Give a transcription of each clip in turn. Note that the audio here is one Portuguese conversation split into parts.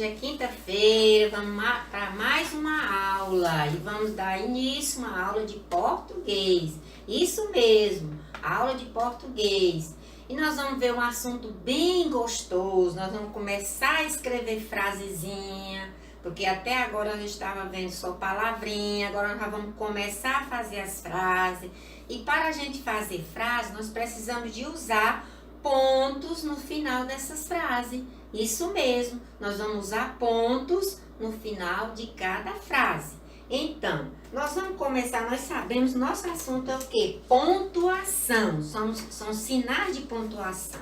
hoje é quinta-feira, vamos para mais uma aula e vamos dar início a uma aula de português. Isso mesmo, aula de português. E nós vamos ver um assunto bem gostoso, nós vamos começar a escrever frasezinha, porque até agora eu estava vendo só palavrinha, agora nós vamos começar a fazer as frases. E para a gente fazer frase, nós precisamos de usar pontos no final dessas frases. Isso mesmo, nós vamos usar pontos no final de cada frase. Então, nós vamos começar, nós sabemos, nosso assunto é o quê? Pontuação, são sinais de pontuação.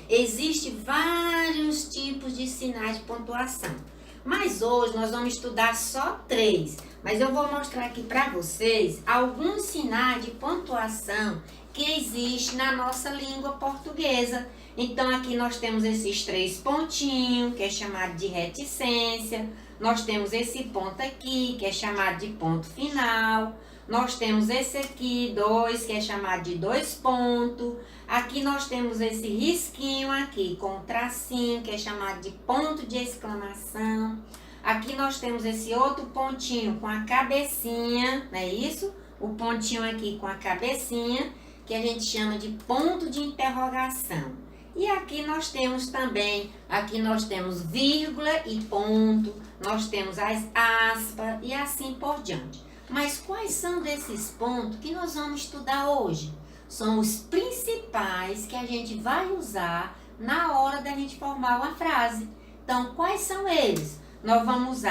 Existem vários tipos de sinais de pontuação, mas hoje nós vamos estudar só 3. Mas eu vou mostrar aqui para vocês alguns sinais de pontuação que existem na nossa língua portuguesa. Então, aqui nós temos esses 3 pontinhos, que é chamado de reticência. Nós temos esse ponto aqui, que é chamado de ponto final. Nós temos esse aqui, 2, que é chamado de 2 pontos. Aqui nós temos esse risquinho aqui, com tracinho, que é chamado de ponto de exclamação. Aqui nós temos esse outro pontinho com a cabecinha, não é isso? O pontinho aqui com a cabecinha, que a gente chama de ponto de interrogação. E aqui nós temos também, aqui nós temos vírgula e ponto, nós temos as aspas e assim por diante. Mas quais são desses pontos que nós vamos estudar hoje? São os principais que a gente vai usar na hora da gente formar uma frase. Então, quais são eles? Nós vamos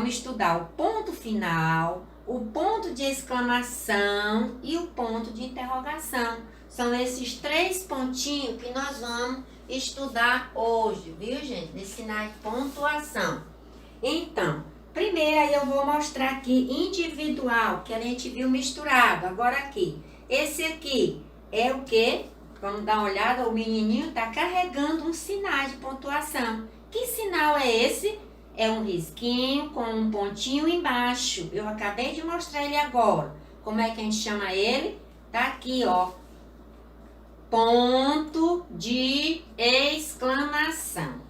estudar o ponto final, o ponto de exclamação e o ponto de interrogação. São esses 3 pontinhos que nós vamos estudar hoje, viu, gente? De sinais de pontuação. Então, primeiro aí eu vou mostrar aqui individual, que a gente viu misturado. Agora aqui, esse aqui é o quê? Vamos dar uma olhada, o menininho está carregando um sinal de pontuação. Que sinal é esse? É um risquinho com um pontinho embaixo. Eu acabei de mostrar ele agora. Como é que a gente chama ele? Tá aqui, ó. Ponto de exclamação.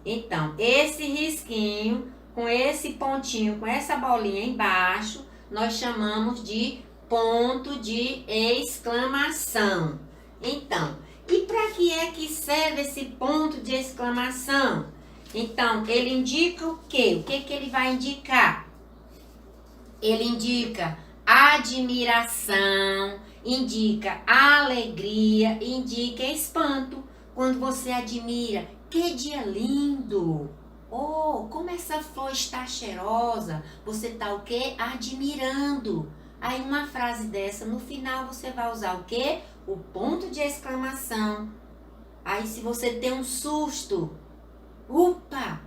Então, esse risquinho com esse pontinho, com essa bolinha embaixo, nós chamamos de ponto de exclamação. Então, e para que é que serve esse ponto de exclamação? Então, ele indica o quê? O que que ele vai indicar? Ele indica admiração, indica alegria, indica espanto. Quando você admira, que dia lindo! Oh, como essa flor está cheirosa! Você está o quê? Admirando. Aí uma frase dessa, no final você vai usar o quê? O ponto de exclamação. Aí se você tem um susto, upa!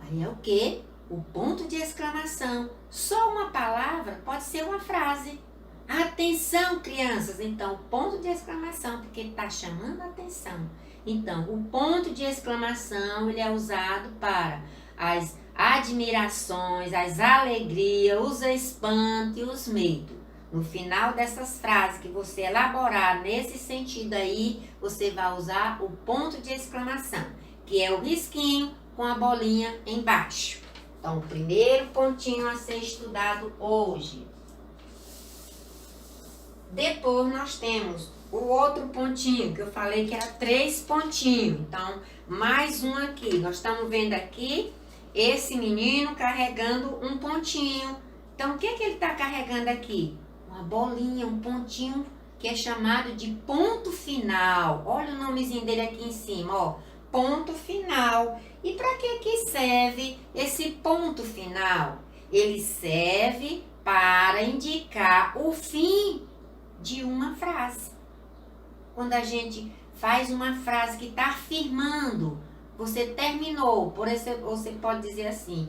Aí é o quê? O ponto de exclamação. Só uma palavra pode ser uma frase. Atenção, crianças! Então, ponto de exclamação, porque está chamando a atenção. Então, o ponto de exclamação, ele é usado para as admirações, as alegrias, os espantos e os medos. No final dessas frases que você elaborar nesse sentido aí, você vai usar o ponto de exclamação, que é o risquinho com a bolinha embaixo. Então, o primeiro pontinho a ser estudado hoje. Depois nós temos o outro pontinho, que eu falei que era 3 pontinhos. Então, mais um aqui. Nós estamos vendo aqui esse menino carregando um pontinho. Então, o que que ele está carregando aqui? Uma bolinha, um pontinho que é chamado de ponto final. Olha o nomezinho dele aqui em cima, ó. Ponto final. E para que serve esse ponto final? Ele serve para indicar o fim de uma frase. Quando a gente faz uma frase que está afirmando, você terminou. Por exemplo, você pode dizer assim: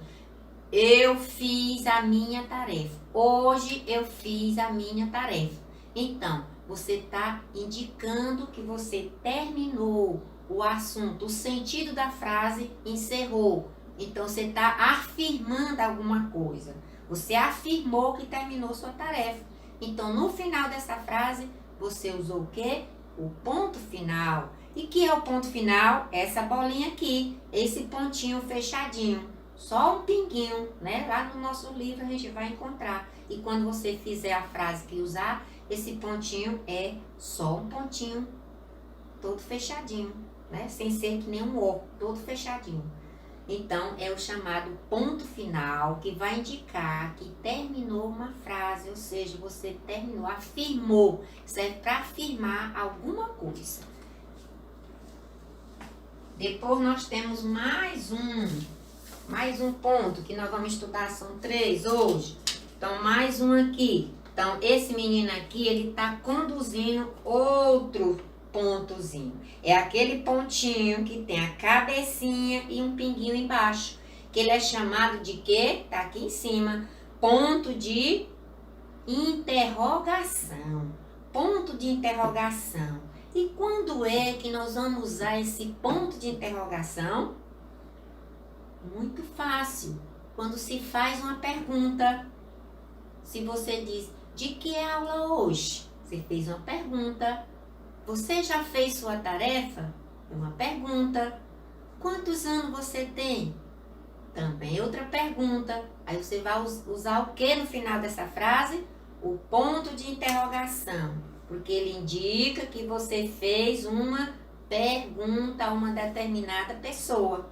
eu fiz a minha tarefa. Hoje eu fiz a minha tarefa. Então, você está indicando que você terminou o assunto, o sentido da frase encerrou. Então, você está afirmando alguma coisa. Você afirmou que terminou sua tarefa. Então, no final dessa frase, você usou o quê? O ponto final. E que é o ponto final? Essa bolinha aqui, esse pontinho fechadinho. Só um pinguinho, né? Lá no nosso livro a gente vai encontrar. E quando você fizer a frase que usar, esse pontinho é só um pontinho todo fechadinho, né? Sem ser que nem um O, todo fechadinho. Então, é o chamado ponto final, que vai indicar que terminou uma frase, ou seja, você terminou, afirmou, serve para afirmar alguma coisa. Depois nós temos mais um ponto que nós vamos estudar, são 3 hoje. Então, mais um aqui. Então, esse menino aqui, ele está conduzindo outro pontozinho. É aquele pontinho que tem a cabecinha e um pinguinho embaixo. Que ele é chamado de quê? Tá aqui em cima. Ponto de interrogação. Ponto de interrogação. E quando é que nós vamos usar esse ponto de interrogação? Muito fácil. Quando se faz uma pergunta. Se você diz, de que é aula hoje? Você fez uma pergunta. Você já fez sua tarefa? Uma pergunta. Quantos anos você tem? Também outra pergunta. Aí você vai usar o que no final dessa frase? O ponto de interrogação. Porque ele indica que você fez uma pergunta a uma determinada pessoa.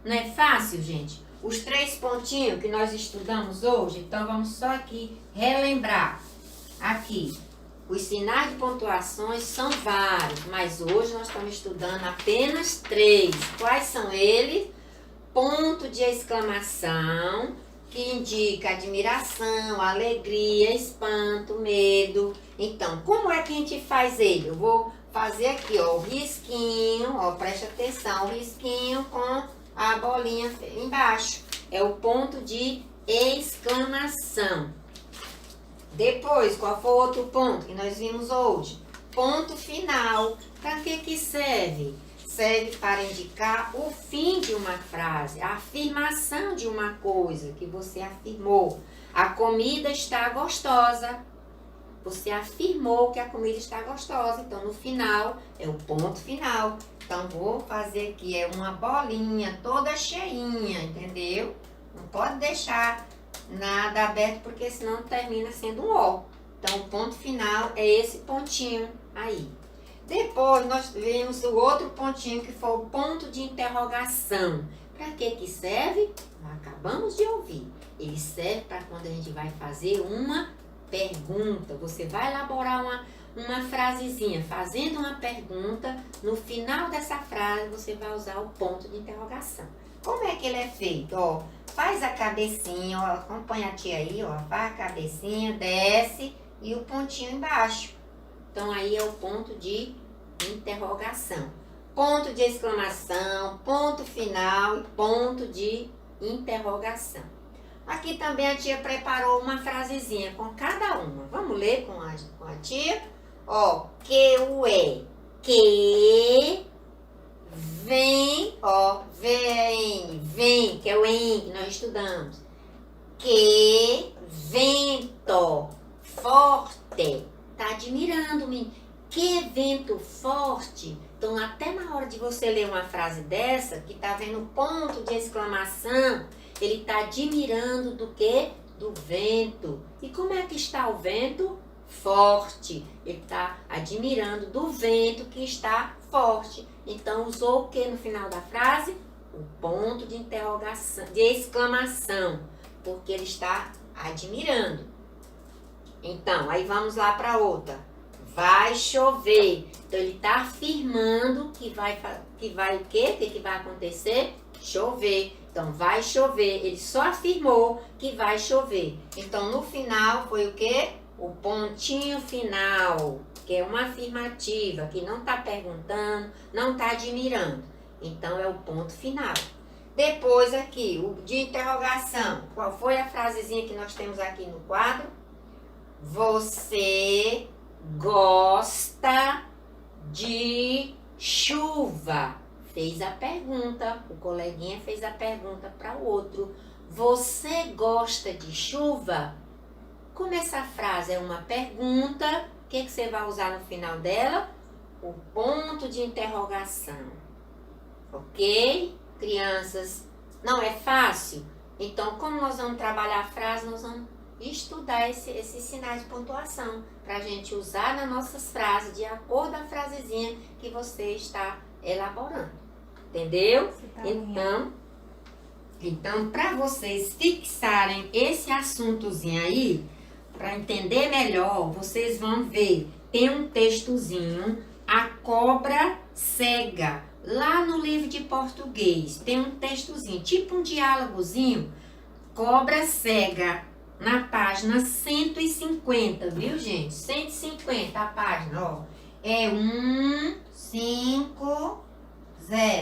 Não é fácil, gente? Os 3 pontinhos que nós estudamos hoje, então vamos só aqui relembrar. Aqui. Os sinais de pontuações são vários, mas hoje nós estamos estudando apenas 3. Quais são eles? Ponto de exclamação, que indica admiração, alegria, espanto, medo. Então, como é que a gente faz ele? Eu vou fazer aqui, ó, o risquinho, ó, preste atenção, o risquinho com a bolinha embaixo. É o ponto de exclamação. Depois, qual foi o outro ponto que nós vimos hoje? Ponto final. Para que serve? Serve para indicar o fim de uma frase, a afirmação de uma coisa que você afirmou. A comida está gostosa. Você afirmou que a comida está gostosa. Então, no final, é o ponto final. Então, vou fazer aqui, é uma bolinha toda cheinha, entendeu? Não pode deixar nada aberto, porque senão termina sendo um O. Então, o ponto final é esse pontinho aí. Depois, nós vimos o outro pontinho, que foi o ponto de interrogação. Para que serve? Acabamos de ouvir. Ele serve para quando a gente vai fazer uma pergunta. Você vai elaborar uma frasezinha, fazendo uma pergunta. No final dessa frase, você vai usar o ponto de interrogação. Como é que ele é feito? Ó, faz a cabecinha, ó, acompanha a tia aí, ó, faz a cabecinha, desce e o pontinho embaixo. Então, aí é o ponto de interrogação. Ponto de exclamação, ponto final e ponto de interrogação. Aqui também a tia preparou uma frasezinha com cada uma. Vamos ler com a tia? Ó, que o é, que vem, ó, vem, que é o em que nós estudamos. Que vento forte. Tá admirando, menino. Que vento forte. Então, até na hora de você ler uma frase dessa, que tá vendo ponto de exclamação, ele tá admirando do quê? Do vento. E como é que está o vento? Forte. Ele está admirando do vento que está forte. Então, usou o que no final da frase? O ponto de interrogação, de exclamação, porque ele está admirando. Então, aí vamos lá para outra. Vai chover. Então, ele está afirmando que vai o quê? O que vai acontecer? Chover. Então, vai chover. Ele só afirmou que vai chover. Então, no final, foi o quê? O pontinho final, que é uma afirmativa, que não está perguntando, não está admirando. Então, é o ponto final. Depois aqui, o de interrogação. Qual foi a frasezinha que nós temos aqui no quadro? Você gosta de chuva? Fez a pergunta, o coleguinha fez a pergunta para o outro. Você gosta de chuva? Como essa frase é uma pergunta, o que você vai usar no final dela? o ponto de interrogação. Ok? Crianças, não é fácil? Então, como nós vamos trabalhar a frase, nós vamos estudar esses sinais de pontuação para a gente usar nas nossas frases de acordo com a frasezinha que você está elaborando. Entendeu? Então, para vocês fixarem esse assuntozinho aí, para entender melhor, vocês vão ver, tem um textozinho, A Cobra Cega, lá no livro de português, tem um textozinho, tipo um diálogozinho, Cobra Cega, na página 150, viu, gente? 150 a página, ó. É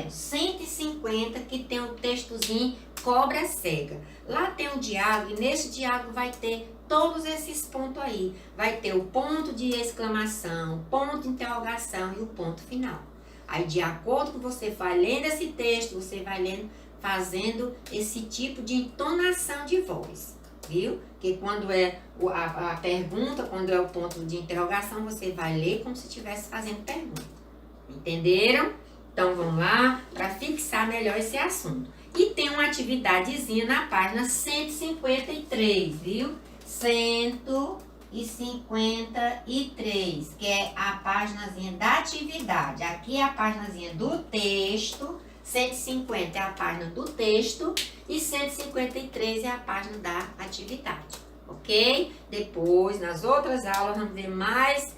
150, que tem o textozinho Cobra Cega. Lá tem um diálogo, e nesse diálogo vai ter todos esses pontos aí. Vai ter o ponto de exclamação, ponto de interrogação e o ponto final. Aí, de acordo com você vai lendo esse texto, você vai lendo, fazendo esse tipo de entonação de voz, viu? Que quando é a pergunta, quando é o ponto de interrogação, você vai ler como se estivesse fazendo pergunta. Entenderam? Então, vamos lá para fixar melhor esse assunto. E tem uma atividadezinha na página 153, viu? 153, que é a páginazinha da atividade. Aqui é a páginazinha do texto, 150 é a página do texto e 153 é a página da atividade, ok? Depois, nas outras aulas, vamos ver mais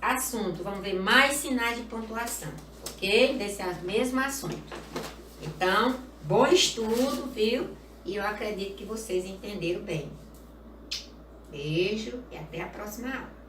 assunto, vamos ver mais sinais de pontuação, ok? Desse mesmo assunto. Então, bom estudo, viu? E eu acredito que vocês entenderam bem. Beijo e até a próxima aula.